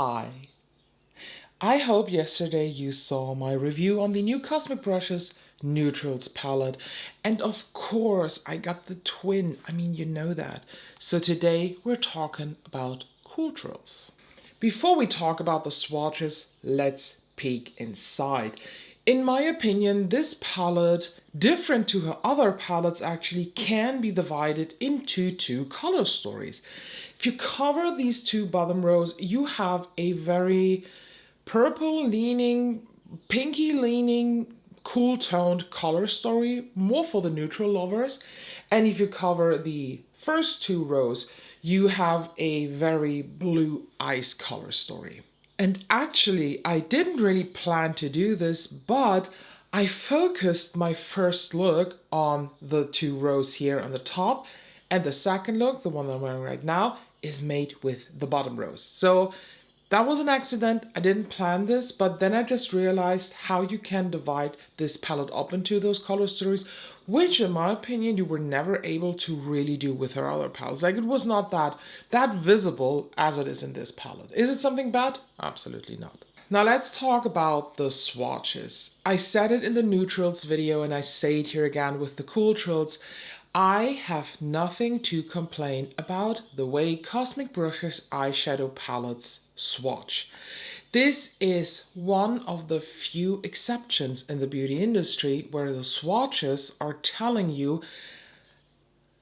Hi. I hope yesterday you saw my review on the new Cosmic Brushes Neutrals palette. And of course, I got the twin. I mean, you know that. So today we're talking about Cooltrals. Before we talk about the swatches, let's peek inside. In my opinion, this palette, different to her other palettes, actually can be divided into two color stories. If you cover these two bottom rows, you have a very purple leaning, pinky leaning, cool toned color story, more for the neutral lovers. And if you cover the first two rows, you have a very blue ice color story. And actually, I didn't really plan to do this, but I focused my first look on the two rows here on the top, and the second look, the one I'm wearing right now, is made with the bottom rows. So that was an accident. I didn't plan this, but then I just realized how you can divide this palette up into those color stories, which in my opinion, you were never able to really do with her other palettes. Like, it was not that visible as it is in this palette. Is it something bad? Absolutely not. Now let's talk about the swatches. I said it in the neutrals video and I say it here again with the Cooltrals. I have nothing to complain about the way Cosmic Brushes eyeshadow palettes swatch. This is one of the few exceptions in the beauty industry where the swatches are telling you,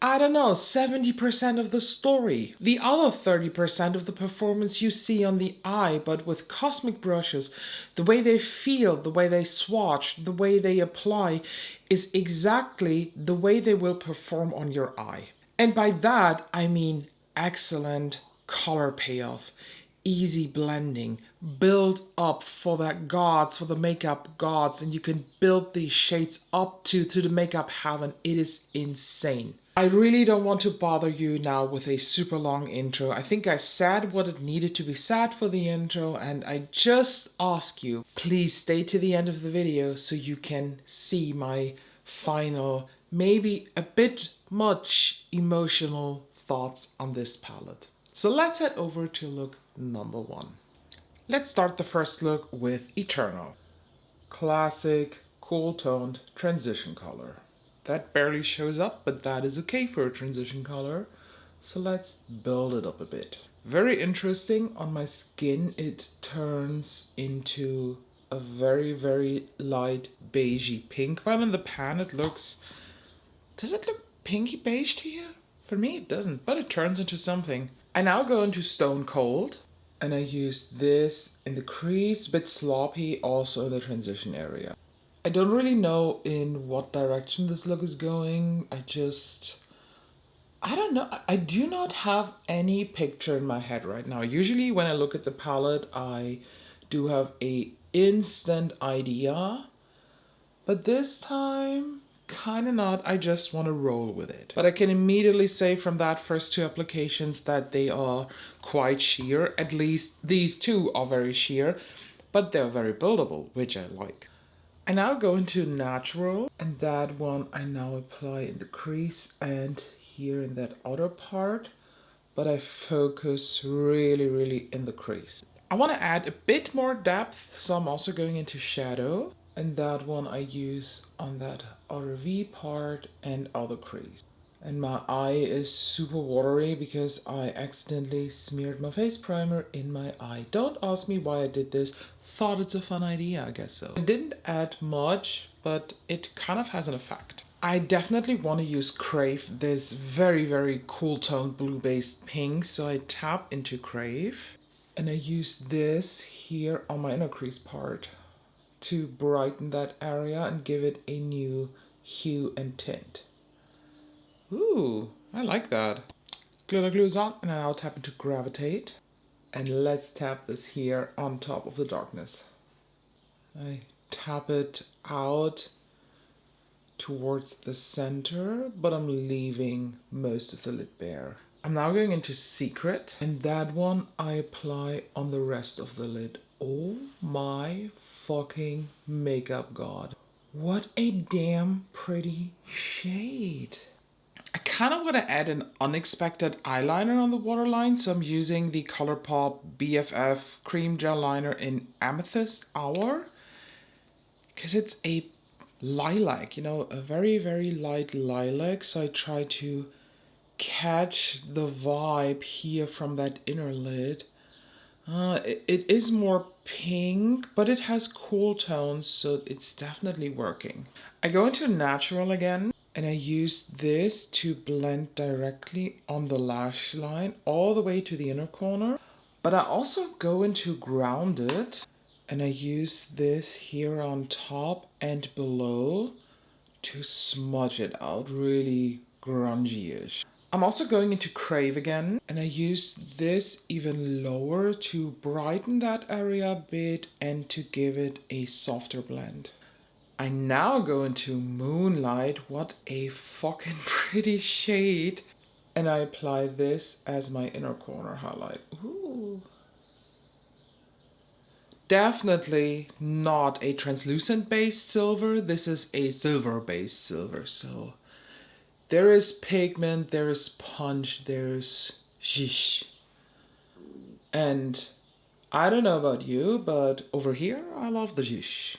I don't know, 70% of the story. The other 30% of the performance you see on the eye, but with Cosmic Brushes, the way they feel, the way they swatch, the way they apply is exactly the way they will perform on your eye. And by that, I mean excellent color payoff, easy blending, build up for that gods, for the makeup gods, and you can build these shades up to the makeup heaven. It is insane. I really don't want to bother you now with a super long intro. I think I said what it needed to be said for the intro, and I just ask you, please stay to the end of the video so you can see my final, maybe a bit much emotional thoughts on this palette. So let's head over to look number one. Let's start the first look with Eternal. Classic, cool-toned transition color. That barely shows up, but that is okay for a transition color. So let's build it up a bit. Very interesting. On my skin, it turns into a very, very light beigey pink. While in the pan, it looks... Does it look pinky beige to you? For me, it doesn't, but it turns into something. I now go into Stone Cold, and I use this in the crease, a bit sloppy, also in the transition area. I don't really know in what direction this look is going. I don't know. I do not have any picture in my head right now. Usually when I look at the palette, I do have a instant idea, but this time, kind of not. I just want to roll with it. But I can immediately say from that first two applications that they are quite sheer. At least these two are very sheer, but they're very buildable, which I like. I now go into Natural, and that one I now apply in the crease and here in that outer part, but I focus really in the crease. I want to add a bit more depth, so I'm also going into Shadow, and that one I use on that outer V part and outer crease. And my eye is super watery because I accidentally smeared my face primer in my eye. Don't ask me why I did this. Thought it's a fun idea, I guess so. I didn't add much, but it kind of has an effect. I definitely want to use Crave, this very cool toned blue based pink, so I tap into Crave and I use this here on my inner crease part to brighten that area and give it a new hue and tint. Ooh, I like that. Glitter glue is on, and I now tap into Gravitate. And let's tap this here on top of the darkness. I tap it out towards the center, but I'm leaving most of the lid bare. I'm now going into Secret, and that one I apply on the rest of the lid. Oh my fucking makeup god. What a damn pretty shade. I kind of want to add an unexpected eyeliner on the waterline, so I'm using the ColourPop BFF Cream Gel Liner in Amethyst Hour. Because it's a lilac, you know, a very, very light lilac. So I try to catch the vibe here from that inner lid. It is more pink, but it has cool tones, so it's definitely working. I go into natural again, and I use this to blend directly on the lash line all the way to the inner corner. But I also go into grounded, and I use this here on top and below to smudge it out really grungy-ish. I'm also going into Crave again, and I use this even lower to brighten that area a bit and to give it a softer blend. I now go into Moonlight. What a fucking pretty shade. And I apply this as my inner corner highlight. Ooh. Definitely not a translucent based silver. This is a silver based silver. So there is pigment, there is punch, there's zhish. And I don't know about you, but over here I love the zhish.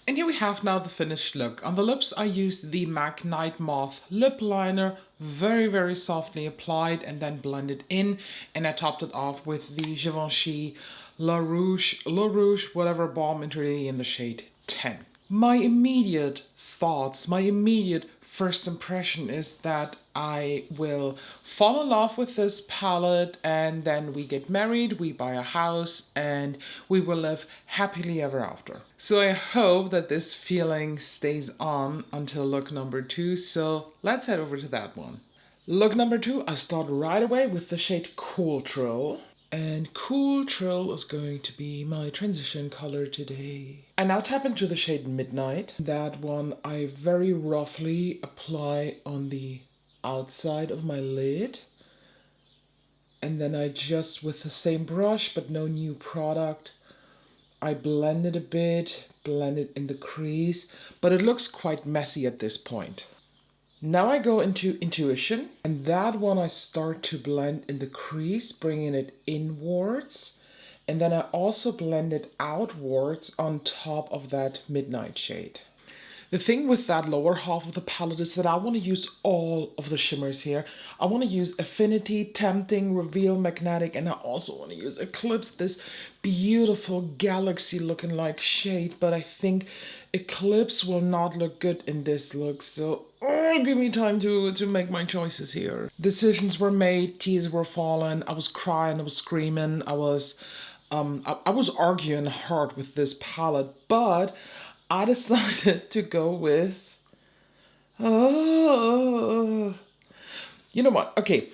And here we have now the finished look. On the lips I used the MAC Night Moth lip liner, very, very softly applied and then blended in. And I topped it off with the Givenchy La Rouge, whatever balm intermediate in the shade 10. My immediate thoughts, my immediate first impression is that I will fall in love with this palette, and then we get married, we buy a house, and we will live happily ever after. So I hope that this feeling stays on until look number 2. So let's head over to that one. Look number 2, I start right away with the shade Cooltrals. And Cooltrals is going to be my transition color today. I now tap into the shade Midnight. That one I very roughly apply on the outside of my lid. And then I just, with the same brush but no new product, I blend it a bit, blend it in the crease, but it looks quite messy at this point. Now I go into Intuition, and that one I start to blend in the crease, bringing it inwards. And then I also blend it outwards on top of that Midnight shade. The thing with that lower half of the palette is that I want to use all of the shimmers here. I want to use Affinity, Tempting, Reveal, Magnetic, and I also want to use Eclipse, this beautiful galaxy looking like shade, but I think Eclipse will not look good in this look, so give me time to make my choices here. Decisions were made, tears were falling, I was crying, I was screaming, I was arguing hard with this palette, but I decided to go with, you know what, okay,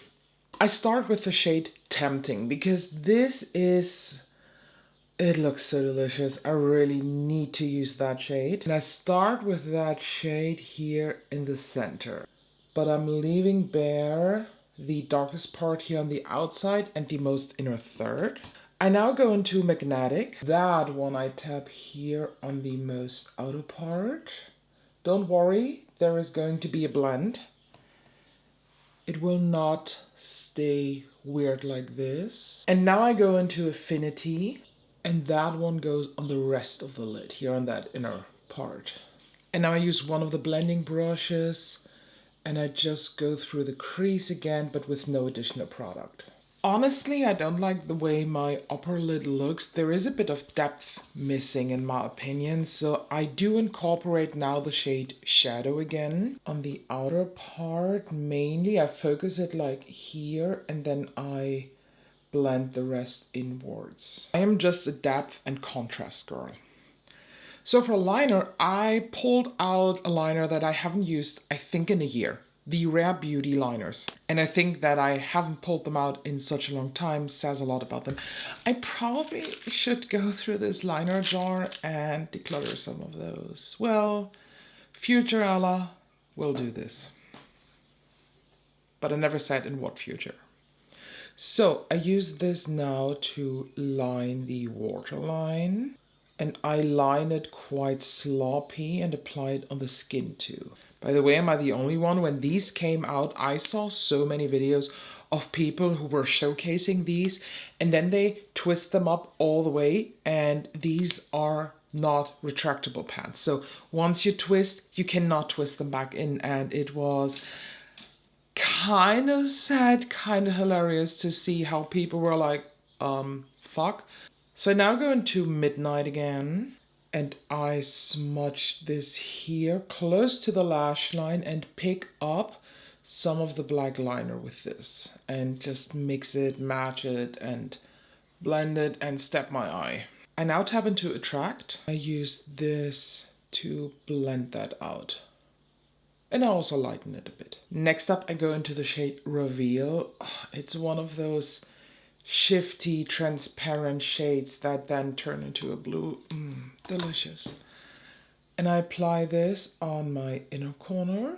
I start with the shade Tempting because this is, it looks so delicious. I really need to use that shade. And I start with that shade here in the center. But I'm leaving bare the darkest part here on the outside and the most inner third. I now go into Magnetic. That one I tap here on the most outer part. Don't worry, there is going to be a blend. It will not stay weird like this. And now I go into Affinity. And that one goes on the rest of the lid, here on that inner part. And now I use one of the blending brushes, and I just go through the crease again, but with no additional product. Honestly, I don't like the way my upper lid looks. There is a bit of depth missing in my opinion, so I do incorporate now the shade Shadow again. On the outer part, mainly I focus it like here, and then I blend the rest inwards. I am just a depth and contrast girl. So for liner, I pulled out a liner that I haven't used, I think, in a year. The Rare Beauty liners. And I think that I haven't pulled them out in such a long time says a lot about them. I probably should go through this liner jar and declutter some of those. Well, future Ella will do this. But I never said in what future. So I use this now to line the waterline, and I line it quite sloppy and apply it on the skin too. By the way, am I the only one? When these came out, I saw so many videos of people who were showcasing these and then they twist them up all the way, and these are not retractable pants. So once you twist, you cannot twist them back in, and it was kind of sad, kind of hilarious to see how people were like, fuck. So I now go into Midnight again, and I smudge this here close to the lash line and pick up some of the black liner with this and just mix it, match it, and blend it and step my eye. I now tap into Attract. I use this to blend that out. And I also lighten it a bit. Next up, I go into the shade Reveal. It's one of those shifty, transparent shades that then turn into a blue. Delicious. And I apply this on my inner corner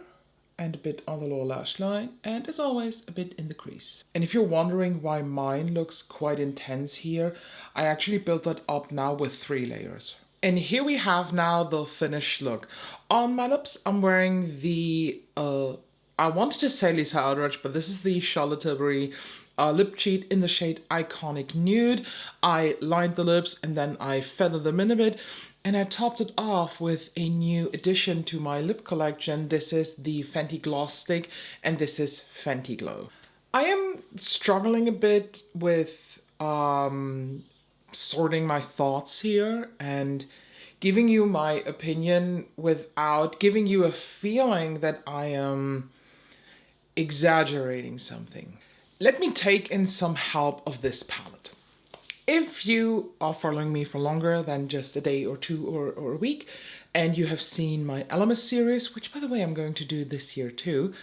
and a bit on the lower lash line, and as always, a bit in the crease. And if you're wondering why mine looks quite intense here, I actually built that up now with 3 layers. And here we have now the finished look. On my lips, I'm wearing the, I wanted to say Lisa Aldrich, but this is the Charlotte Tilbury lip cheat in the shade Iconic Nude. I lined the lips and then I feathered them in a bit. And I topped it off with a new addition to my lip collection. This is the Fenty Gloss Stick, and this is Fenty Glow. I am struggling a bit with sorting my thoughts here and giving you my opinion without giving you a feeling that I am exaggerating something. Let me take in some help of this palette. If you are following me for longer than just a day or two or a week, and you have seen my Elemis series, which by the way I'm going to do this year too,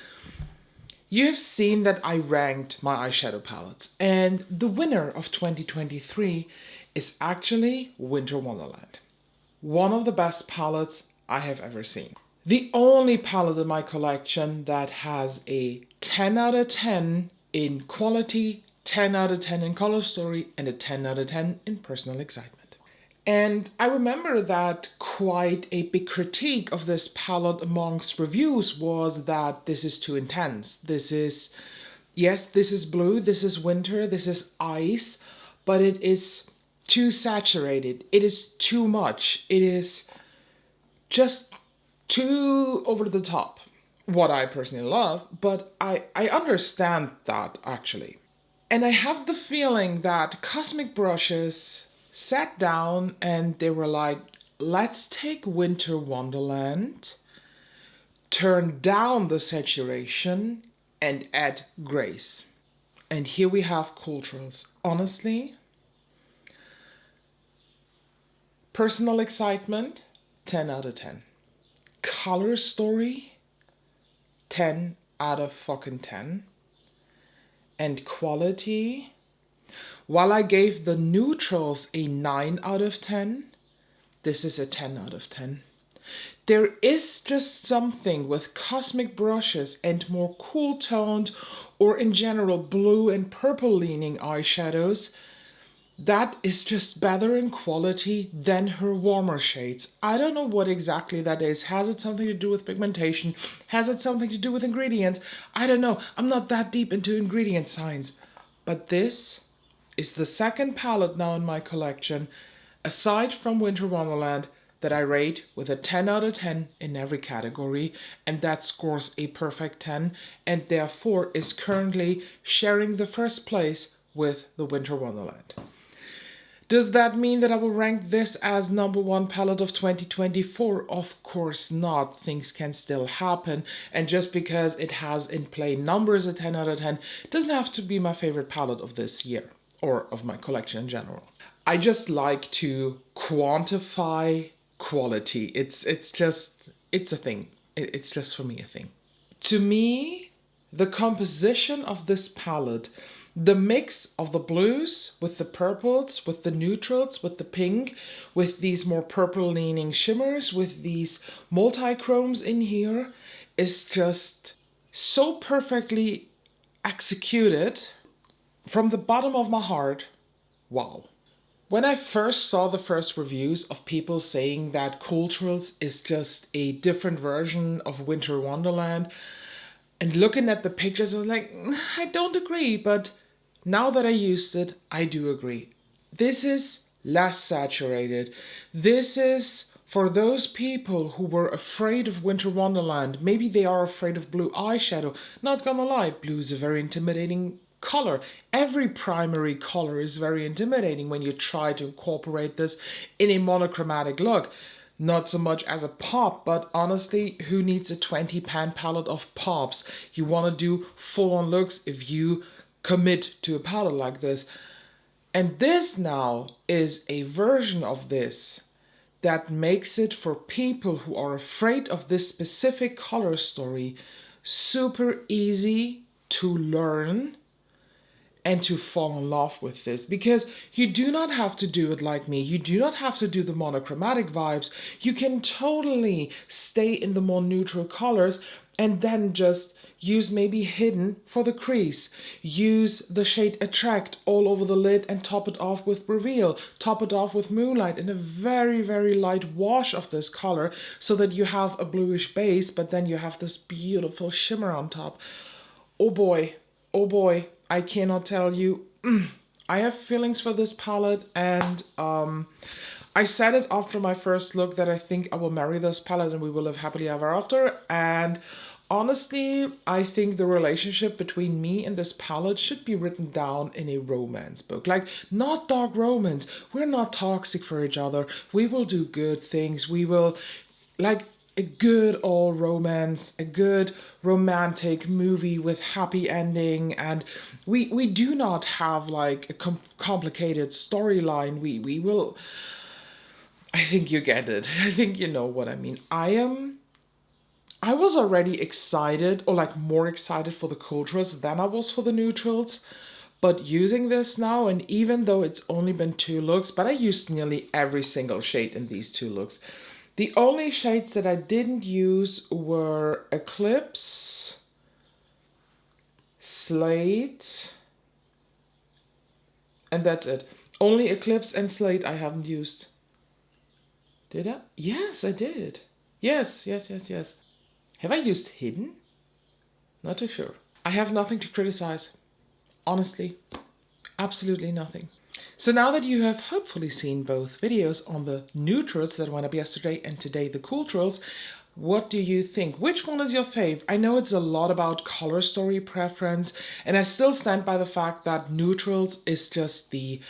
you have seen that I ranked my eyeshadow palettes, and the winner of 2023 is actually Winter Wonderland. One of the best palettes I have ever seen. The only palette in my collection that has a 10 out of 10 in quality, 10 out of 10 in color story, and a 10 out of 10 in personal excitement. And I remember that quite a big critique of this palette amongst reviews was that this is too intense. This is, yes, this is blue, this is winter, this is ice, but it is too saturated. It is too much. It is just too over the top. What I personally love, but I understand that actually. And I have the feeling that Cosmic Brushes sat down and they were like, let's take Winter Wonderland, turn down the saturation, and add grace. And here we have Cooltrals. Honestly, personal excitement, 10 out of 10. Color story, 10 out of fucking 10. And quality, while I gave the neutrals a 9 out of 10, this is a 10 out of 10. There is just something with Cosmic Brushes and more cool toned or in general blue and purple leaning eyeshadows that is just better in quality than her warmer shades. I don't know what exactly that is. Has it something to do with pigmentation? Has it something to do with ingredients? I don't know. I'm not that deep into ingredient science. But this is the second palette now in my collection, aside from Winter Wonderland, that I rate with a 10 out of 10 in every category, and that scores a perfect 10, and therefore is currently sharing the first place with the Winter Wonderland. Does that mean that I will rank this as #1 palette of 2024? Of course not. Things can still happen. And just because it has in plain numbers a 10 out of 10, it doesn't have to be my favorite palette of this year or of my collection in general. I just like to quantify quality. It's a thing. It's just for me a thing. To me, the composition of this palette, the mix of the blues with the purples, with the neutrals, with the pink, with these more purple leaning shimmers, with these multi-chromes in here, is just so perfectly executed. From the bottom of my heart, wow. When I first saw the first reviews of people saying that Cooltrals is just a different version of Winter Wonderland, and looking at the pictures, I was like, I don't agree, but now that I used it, I do agree. This is less saturated. This is for those people who were afraid of Winter Wonderland. Maybe they are afraid of blue eyeshadow. Not gonna lie, blue is a very intimidating color. Every primary color is very intimidating when you try to incorporate this in a monochromatic look. Not so much as a pop, but honestly, who needs a 20 pan palette of pops? You want to do full on looks if you commit to a palette like this. And this now is a version of this that makes it for people who are afraid of this specific color story super easy to learn and to fall in love with this, because you do not have to do it like me. You do not have to do the monochromatic vibes. You can totally stay in the more neutral colors and then just use maybe Hidden for the crease. Use the shade Attract all over the lid and top it off with Reveal. Top it off with Moonlight in a very, very light wash of this color so that you have a bluish base, but then you have this beautiful shimmer on top. Oh boy, oh boy, I cannot tell you. I have feelings for this palette, and I said it after my first look that I think I will marry this palette and we will live happily ever after. And honestly, I think the relationship between me and this palette should be written down in a romance book. Like, not dark romance. We're not toxic for each other. We will do good things. We will, like, a good old romance, a good romantic movie with happy ending, and we do not have like a complicated storyline. We will. I think you get it. I think you know what I mean. I was already excited, or like more excited for the Cooltrals than I was for the neutrals. But using this now, and even though it's only been 2 looks, but I used nearly every single shade in these 2 looks. The only shades that I didn't use were Eclipse, Slate, and that's it. Only Eclipse and Slate I haven't used. Did I? Yes, I did. Yes. Have I used Hidden? Not too sure. I have nothing to criticize. Honestly, absolutely nothing. So now that you have hopefully seen both videos on the neutrals that went up yesterday and today the Cooltrals, what do you think? Which one is your fave? I know it's a lot about color story preference, and I still stand by the fact that neutrals is just the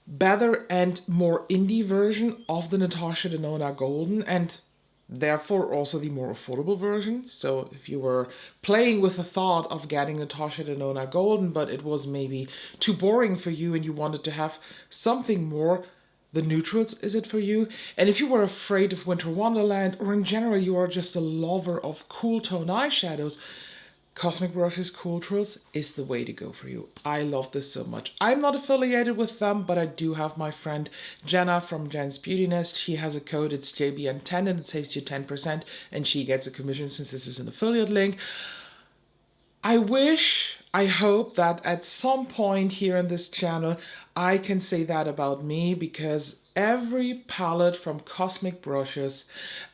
better and more indie version of the Natasha Denona Golden, and therefore also the more affordable version. So if you were playing with the thought of getting Natasha Denona Golden, but it was maybe too boring for you and you wanted to have something more, the neutrals is it for you. And if you were afraid of Winter Wonderland, or in general you are just a lover of cool tone eyeshadows, Cosmic Brushes Cooltrals is the way to go for you. I love this so much. I'm not affiliated with them, but I do have my friend Jenna from Jensbeautynest. She has a code, it's JBN10, and it saves you 10%, and she gets a commission since this is an affiliate link. I hope that at some point here in this channel, I can say that about me, because every palette from Cosmic Brushes,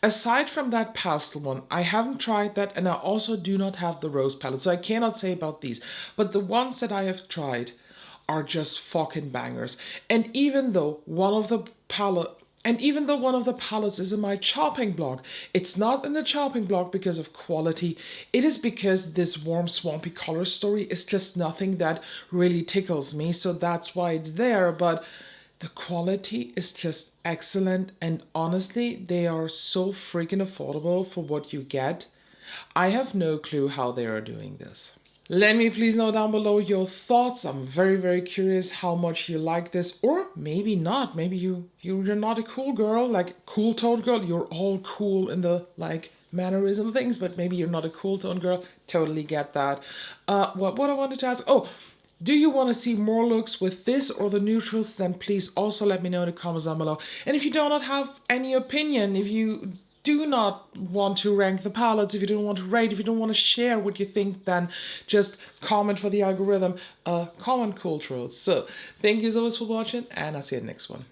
aside from that pastel one, I haven't tried that, and I also do not have the rose palette, so I cannot say about these, but the ones that I have tried are just fucking bangers. And even though one of the palettes is in my chopping block, it's not in the chopping block because of quality. It is because this warm, swampy color story is just nothing that really tickles me. So that's why it's there. But the quality is just excellent. And honestly, they are so freaking affordable for what you get. I have no clue how they are doing this. Let me please know down below your thoughts. I'm very, very curious how much you like this, or maybe not. Maybe you're not a cool girl, like cool tone girl. You're all cool in the like mannerism things, but maybe you're not a cool tone girl. Totally get that. What I wanted to ask, oh, do you want to see more looks with this or the neutrals? Then please also let me know in the comments down below. And if you do not have any opinion, if you do not want to rank the palettes, if you don't want to rate, if you don't want to share what you think, then just comment for the algorithm. Comment Cooltrals. So thank you so much for watching, and I'll see you in the next one.